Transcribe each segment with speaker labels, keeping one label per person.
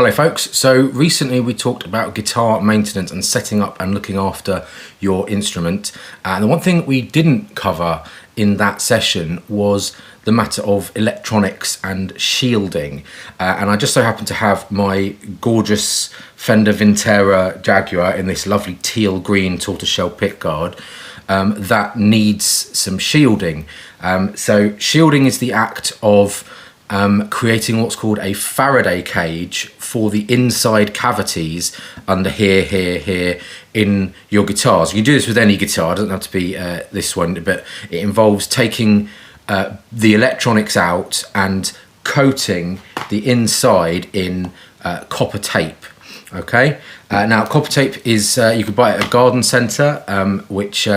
Speaker 1: Hello folks, so recently we talked about guitar maintenance and setting up and looking after your instrument, and the one thing we didn't cover in that session was the matter of electronics and shielding. And I just so happen to have my gorgeous Fender Vintera Jaguar in this lovely teal green tortoiseshell pickguard that needs some shielding. So shielding is the act of creating what's called a Faraday cage for the inside cavities under here in your guitars. You can do this with any guitar, it doesn't have to be this one, but it involves taking the electronics out and coating the inside in copper tape. Okay, now copper tape is, you could buy it at a garden centre, which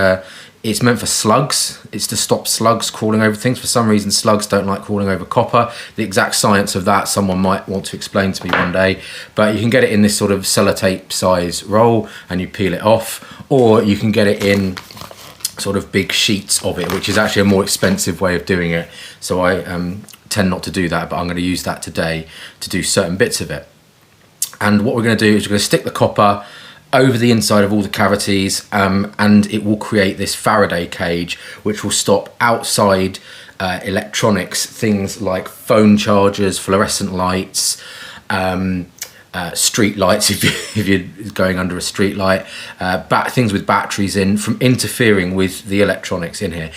Speaker 1: it's meant for slugs. It's to stop slugs crawling over things. For some reason, slugs don't like crawling over copper. The exact science of that, someone might want to explain to me one day. But you can get it in this sort of sellotape size roll and you peel it off. Or you can get it in sort of big sheets of it, which is actually a more expensive way of doing it. So I tend not to do that, but I'm going to use that today to do certain bits of it. And what we're going to do is we're going to stick the copper over the inside of all the cavities, and it will create this Faraday cage which will stop outside electronics, things like phone chargers, fluorescent lights, street lights if you're going under a street light, things with batteries in, from interfering with the electronics in here.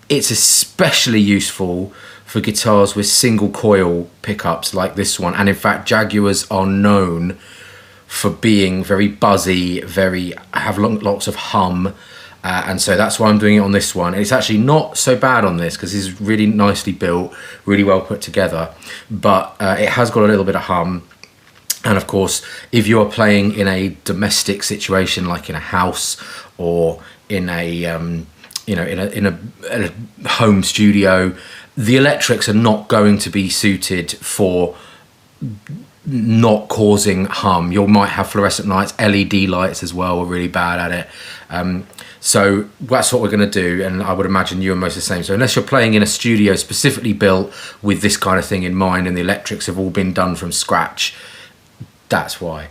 Speaker 1: It's especially useful for guitars with single coil pickups like this one, and in fact Jaguars are known for being very buzzy, have lots of hum, and so that's why I'm doing it on this one. It's actually not so bad on this because it's really nicely built, really well put together, but it has got a little bit of hum. And of course, if you are playing in a domestic situation, like in a house or in a in a home studio, the electrics are not going to be suited for not causing hum. You might have fluorescent lights, LED lights as well are really bad at it. So that's what we're going to do, and I would imagine you are most the same. So unless you're playing in a studio specifically built with this kind of thing in mind and the electrics have all been done from scratch, that's why.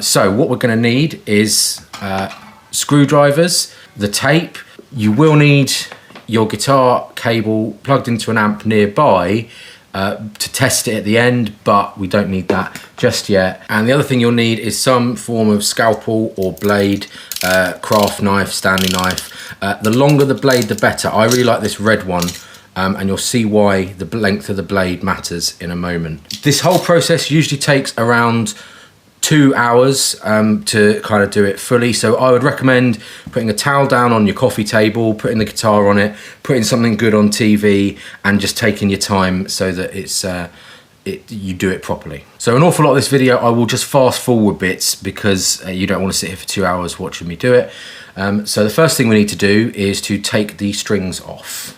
Speaker 1: So what we're going to need is screwdrivers, the tape. You will need your guitar cable plugged into an amp nearby to test it at the end, but we don't need that just yet. And the other thing you'll need is some form of scalpel or blade, craft knife, Stanley knife. The longer the blade, the better. I really like this red one, and you'll see why the length of the blade matters in a moment. This whole process usually takes around 2 hours to kind of do it fully. So I would recommend putting a towel down on your coffee table, putting the guitar on it, putting something good on TV, and just taking your time so that you do it properly. So an awful lot of this video I will just fast forward bits because you don't want to sit here for 2 hours watching me do it. So the first thing we need to do is to take the strings off.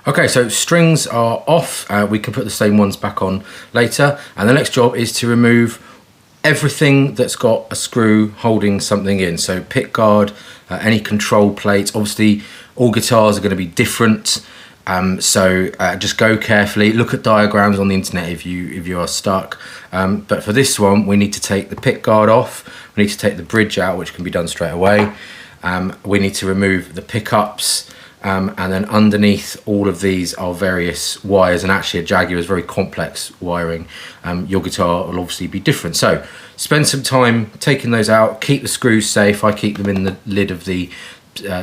Speaker 1: Okay, so strings are off. We can put the same ones back on later. And the next job is to remove everything that's got a screw holding something in. So pick guard, any control plates. Obviously, all guitars are going to be different. So just go carefully. Look at diagrams on the internet if you are stuck. But for this one, we need to take the pick guard off. We need to take the bridge out, which can be done straight away. We need to remove the pickups. And then underneath all of these are various wires, and actually a Jaguar is very complex wiring. Your guitar will obviously be different. So spend some time taking those out, keep the screws safe. I keep them in the lid of the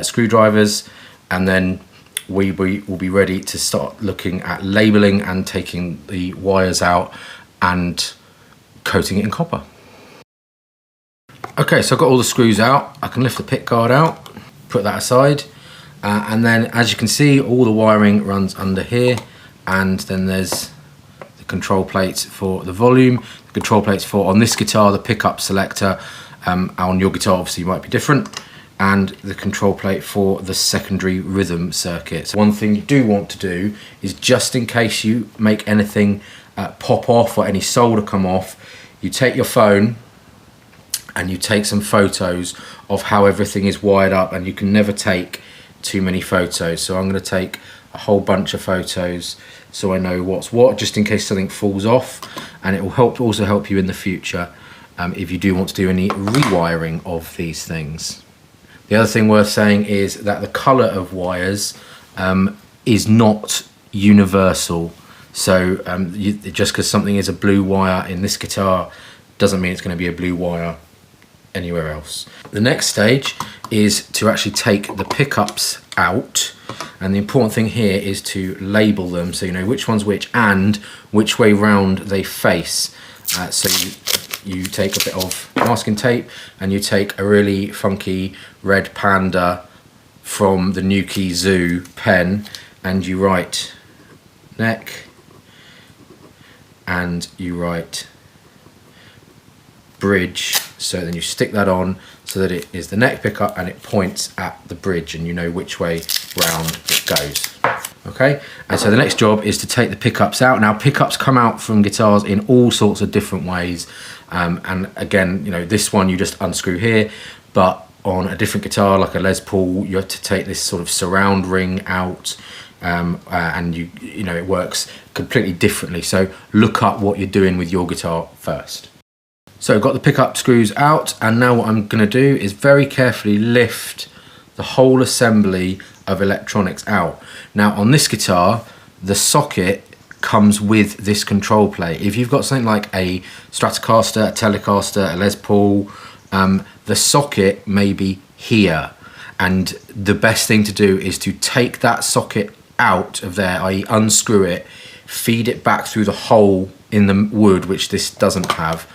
Speaker 1: screwdrivers, and then we will be ready to start looking at labeling and taking the wires out and coating it in copper. Okay, so I've got all the screws out. I can lift the pick guard out, put that aside. And then, as you can see, all the wiring runs under here, and then there's the control plates for the volume, the control plates for, on this guitar, the pickup selector. On your guitar, obviously, might be different, and the control plate for the secondary rhythm circuit. So one thing you do want to do is, just in case you make anything pop off or any solder come off, you take your phone and you take some photos of how everything is wired up, and you can never take too many photos. So I'm going to take a whole bunch of photos so I know what's what, just in case something falls off, and it will also help you in the future if you do want to do any rewiring of these things. The other thing worth saying is that the colour of wires is not universal. So just because something is a blue wire in this guitar doesn't mean it's going to be a blue wire anywhere else. The next stage is to actually take the pickups out, and the important thing here is to label them so you know which one's which and which way round they face. So you take a bit of masking tape and you take a really funky red panda from the Nuki Zoo pen, and you write neck and you write bridge. So then you stick that on so that it is the neck pickup and it points at the bridge, and you know which way round it goes. Okay, and so the next job is to take the pickups out. Now pickups come out from guitars in all sorts of different ways, and again, you know, this one you just unscrew here, but on a different guitar like a Les Paul you have to take this sort of surround ring out, and you know it works completely differently. So look up what you're doing with your guitar first. So I've got the pickup screws out, and now what I'm going to do is very carefully lift the whole assembly of electronics out. Now on this guitar the socket comes with this control plate. If you've got something like a Stratocaster, a Telecaster, a Les Paul, the socket may be here, and the best thing to do is to take that socket out of there, i.e. unscrew it, feed it back through the hole in the wood, which this doesn't have,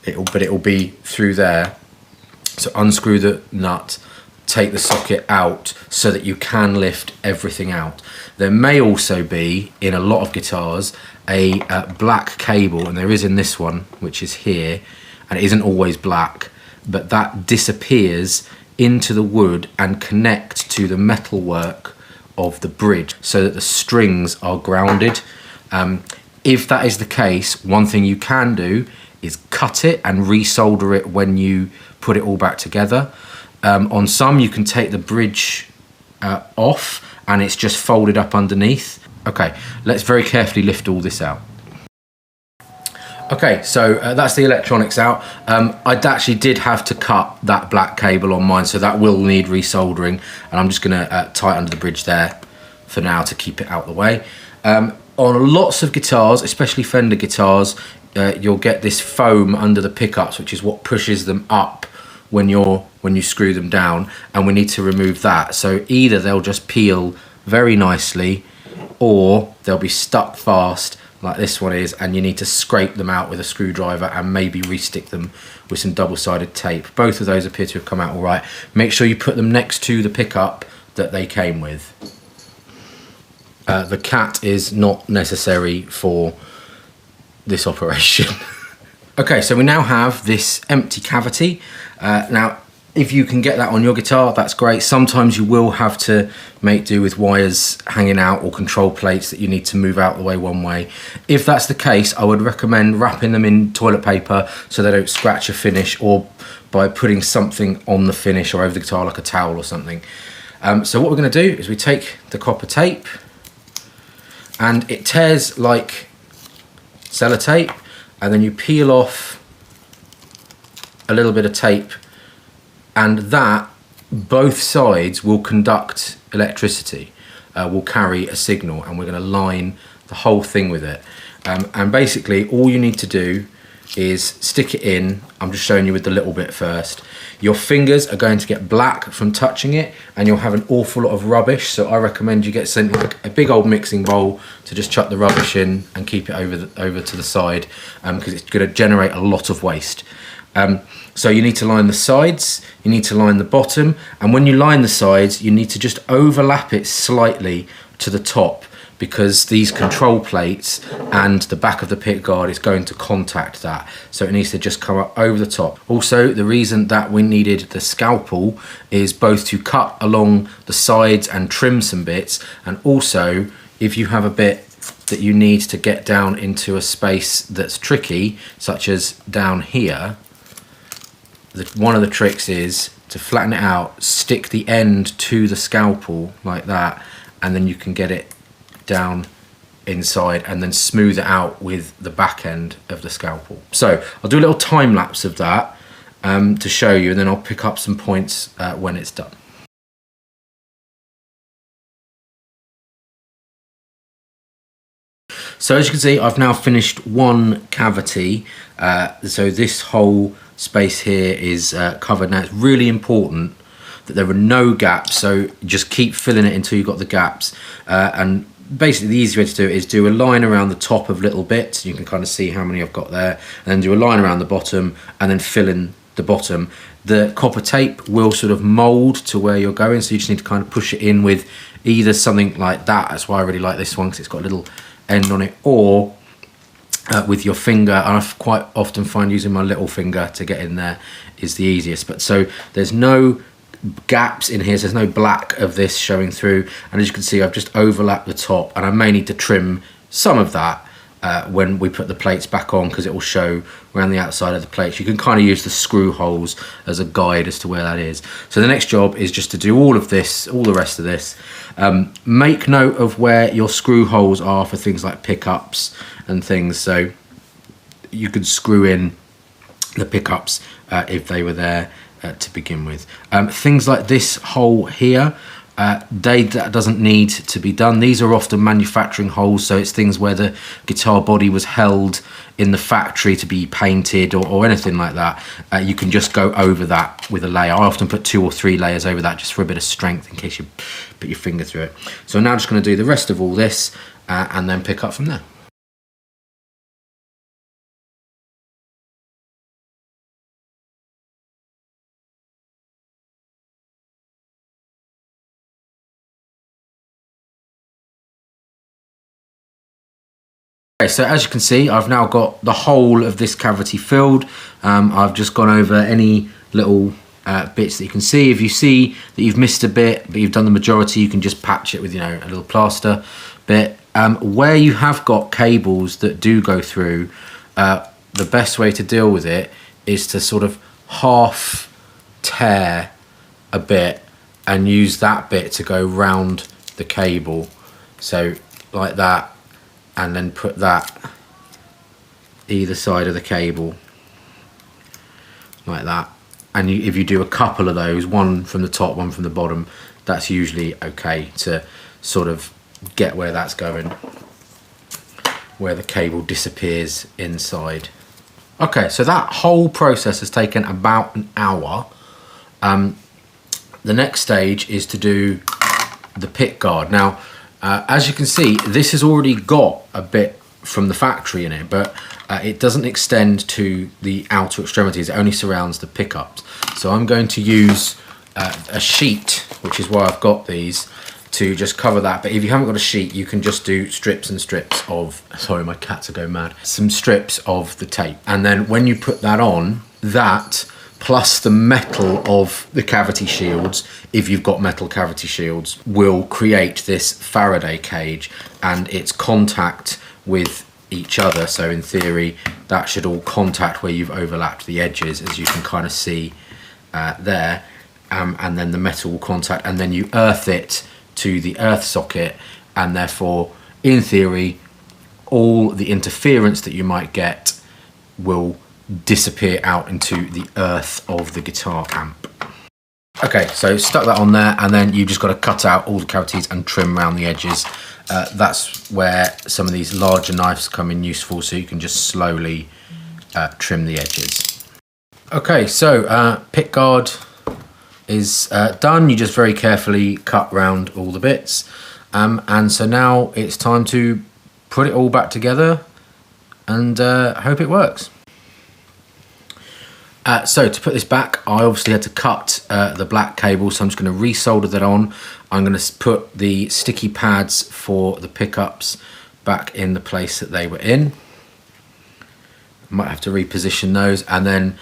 Speaker 1: but it'll be through there. So unscrew the nut, take the socket out so that you can lift everything out. There may also be, in a lot of guitars, a black cable, and there is in this one, which is here, and it isn't always black, but that disappears into the wood and connects to the metalwork of the bridge so that the strings are grounded. If that is the case, one thing you can do is cut it and resolder it when you put it all back together. On some you can take the bridge off and it's just folded up underneath. Okay, let's very carefully lift all this out. Okay, so that's the electronics out. I actually did have to cut that black cable on mine, so that will need resoldering, and I'm just gonna tie it under the bridge there for now to keep it out the way. On lots of guitars, especially Fender guitars, you'll get this foam under the pickups, which is what pushes them up when you screw them down, and we need to remove that. So either they'll just peel very nicely, or they'll be stuck fast like this one is, and you need to scrape them out with a screwdriver and maybe re-stick them with some double-sided tape. Both of those appear to have come out all right. Make sure you put them next to the pickup that they came with. The cat is not necessary for this operation. Okay, so we now have this empty cavity. Now, if you can get that on your guitar, that's great. Sometimes you will have to make do with wires hanging out or control plates that you need to move out the way one way. If that's the case, I would recommend wrapping them in toilet paper so they don't scratch a finish, or by putting something on the finish or over the guitar like a towel or something. So what we're going to do is we take the copper tape, and it tears like sellotape, and then you peel off a little bit of tape, and that both sides will conduct electricity, will carry a signal, and we're going to line the whole thing with it. And basically all you need to do is stick it in. I'm just showing you with the little bit first. Your fingers are going to get black from touching it, and you'll have an awful lot of rubbish, so I recommend you get something like a big old mixing bowl to just chuck the rubbish in and keep it over to the side, because it's going to generate a lot of waste. So you need to line the sides, you need to line the bottom, and when you line the sides you need to just overlap it slightly to the top, because these control plates and the back of the pick guard is going to contact that, so it needs to just come up over the top. Also, the reason that we needed the scalpel is both to cut along the sides and trim some bits, and also if you have a bit that you need to get down into a space that's tricky, such as down here, one of the tricks is to flatten it out, stick the end to the scalpel like that, and then you can get it down inside and then smooth it out with the back end of the scalpel. So I'll do a little time lapse of that to show you, and then I'll pick up some points when it's done. So as you can see, I've now finished one cavity. So this whole space here is covered. Now it's really important that there are no gaps, so just keep filling it until you've got the gaps. And basically the easy way to do it is do a line around the top of little bits. You can kind of see how many I've got there, and then do a line around the bottom and then fill in the bottom. The copper tape will sort of mold to where you're going, so you just need to kind of push it in with either something like that. That's why I really like this one, because it's got a little end on it, or with your finger. And I quite often find using my little finger to get in there is the easiest. But so there's no gaps in here, so there's no black of this showing through, and as you can see I've just overlapped the top, and I may need to trim some of that when we put the plates back on, because it will show around the outside of the plates. You can kind of use the screw holes as a guide as to where that is. So the next job is just to do all of this, all the rest of this. Make note of where your screw holes are for things like pickups and things, so you could screw in the pickups if they were there to begin with. Things like this hole here, that doesn't need to be done. These are often manufacturing holes, so it's things where the guitar body was held in the factory to be painted or anything like that. You can just go over that with a layer. I often put 2 or 3 layers over that just for a bit of strength in case you put your finger through it. So I'm now just going to do the rest of all this and then pick up from there. Okay, so as you can see, I've now got the whole of this cavity filled. I've just gone over any little bits that you can see. If you see that you've missed a bit, but you've done the majority, you can just patch it with, you know, a little plaster bit. Where you have got cables that do go through, the best way to deal with it is to sort of half tear a bit and use that bit to go round the cable. So like that. And then put that either side of the cable like that. And if you do a couple of those, one from the top, one from the bottom, that's usually okay to sort of get where that's going, where the cable disappears inside. Okay, so that whole process has taken about an hour. The next stage is to do the pick guard. Now, as you can see, this has already got a bit from the factory in it, but it doesn't extend to the outer extremities. It only surrounds the pickups. So I'm going to use a sheet, which is why I've got these, to just cover that. But if you haven't got a sheet, you can just do strips and strips of, sorry, my cats are going mad, some strips of the tape. And then when you put that on, that plus the metal of the cavity shields, if you've got metal cavity shields, will create this Faraday cage, and its contact with each other. So in theory, that should all contact where you've overlapped the edges, as you can kind of see there. And then the metal will contact, and then you earth it to the earth socket, and therefore, in theory, all the interference that you might get will disappear out into the earth of the guitar amp. Okay, so stuck that on there, and then you've just got to cut out all the cavities and trim around the edges. That's where some of these larger knives come in useful, so you can just slowly trim the edges. Okay, so pick guard is done. You just very carefully cut round all the bits, and so now it's time to put it all back together and hope it works. So to put this back, I obviously had to cut the black cable, so I'm just going to resolder that on. I'm going to put the sticky pads for the pickups back in the place that they were in. Might have to reposition those, and then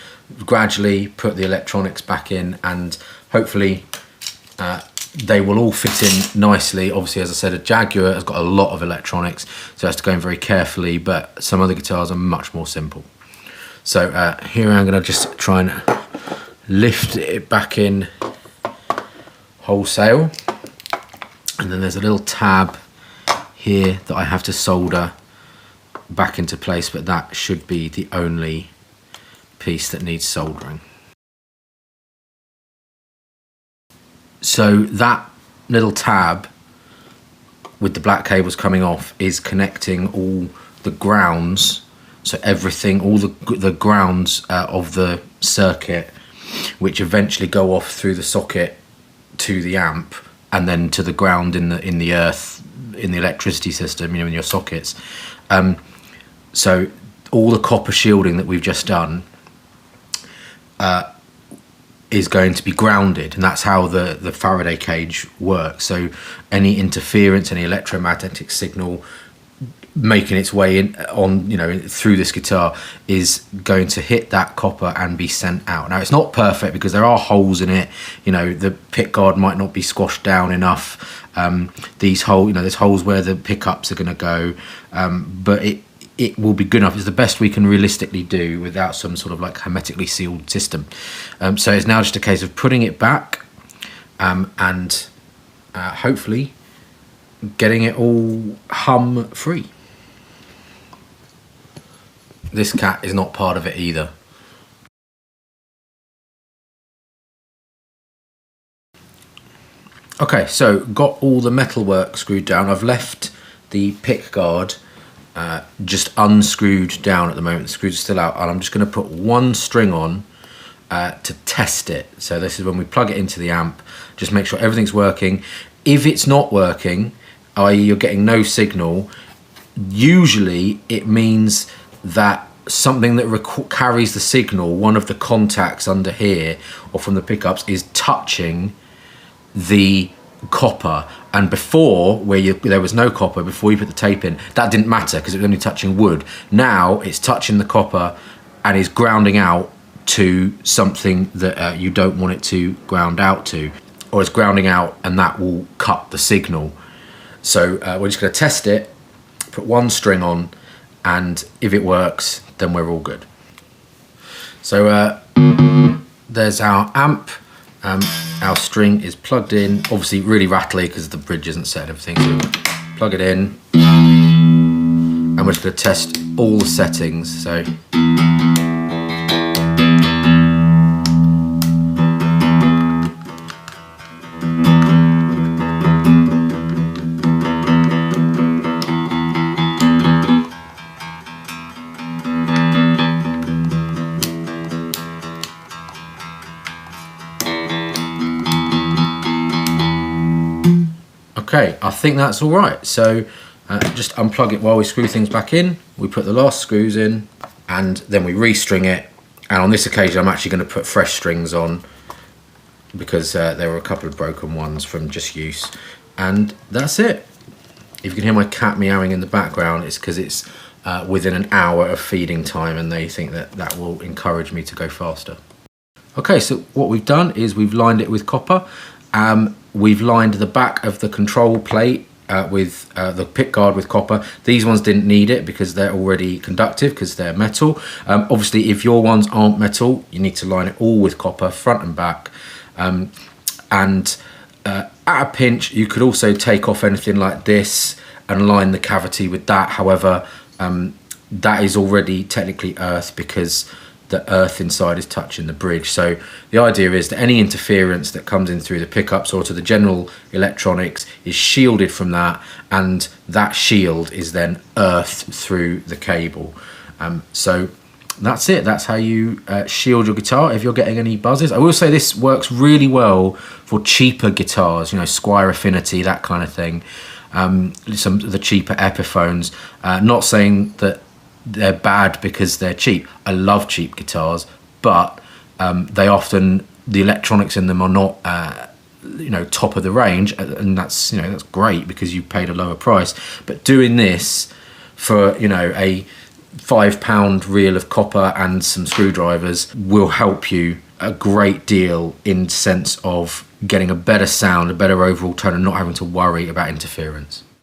Speaker 1: gradually put the electronics back in, and hopefully they will all fit in nicely. Obviously, as I said, a Jaguar has got a lot of electronics, so it has to go in very carefully, but some other guitars are much more simple. So here I'm going to just try and lift it back in wholesale, and then there's a little tab here that I have to solder back into place, but that should be the only piece that needs soldering. So that little tab with the black cables coming off is connecting all the grounds, so everything, all the grounds of the circuit, which eventually go off through the socket to the amp and then to the ground in the earth, in the electricity system, you know, in your sockets. So all the copper shielding that we've just done is going to be grounded, and that's how the Faraday cage works. So any interference, any electromagnetic signal making its way in on, you know, through this guitar is going to hit that copper and be sent out. Now it's not perfect because there are holes in it, you know, the pick guard might not be squashed down enough. These holes, you know, there's holes where the pickups are going to go, but it will be good enough. It's the best we can realistically do without some sort of like hermetically sealed system. So it's now just a case of putting it back and hopefully getting it all hum free. This cat is not part of it either. Okay, so got all the metalwork screwed down. I've left the pick guard just unscrewed down at the moment. The screws are still out, and I'm just going to put one string on to test it. So this is when we plug it into the amp, just make sure everything's working. If it's not working, i.e. you're getting no signal, usually it means that something that carries the signal, one of the contacts under here or from the pickups, is touching the copper. And before, where there was no copper, before you put the tape in, that didn't matter because it was only touching wood. Now it's touching the copper and is grounding out to something that you don't want it to ground out to, or it's grounding out and that will cut the signal. So we're just going to test it, put one string on, and if it works, then we're all good. So there's our amp. Our string is plugged in, obviously really rattly because the bridge isn't set and everything, so plug it in, and we're just going to test all the settings. So okay, I think that's all right. So just unplug it while we screw things back in. We put the last screws in and then we restring it. And on this occasion, I'm actually going to put fresh strings on because there were a couple of broken ones from just use. And that's it. If you can hear my cat meowing in the background, it's because it's within an hour of feeding time and they think that that will encourage me to go faster. Okay, so what we've done is we've lined it with copper. We've lined the back of the control plate with the pick guard with copper. These ones didn't need it because they're already conductive because they're metal. Obviously, if your ones aren't metal, you need to line it all with copper, front and back. At a pinch, you could also take off anything like this and line the cavity with that. However, that is already technically earth because the earth inside is touching the bridge. So the idea is that any interference that comes in through the pickups or to the general electronics is shielded from that, and that shield is then earthed through the cable. So that's it. That's how you shield your guitar if you're getting any buzzes. I will say this works really well for cheaper guitars, you know, Squire Affinity, that kind of thing. Some of the cheaper Epiphones. Not saying that they're bad because they're cheap. I love cheap guitars, but they often, the electronics in them are not you know, top of the range, and that's, you know, that's great because you paid a lower price. But doing this for, you know, a £5 reel of copper and some screwdrivers will help you a great deal in sense of getting a better sound, a better overall tone, and not having to worry about interference.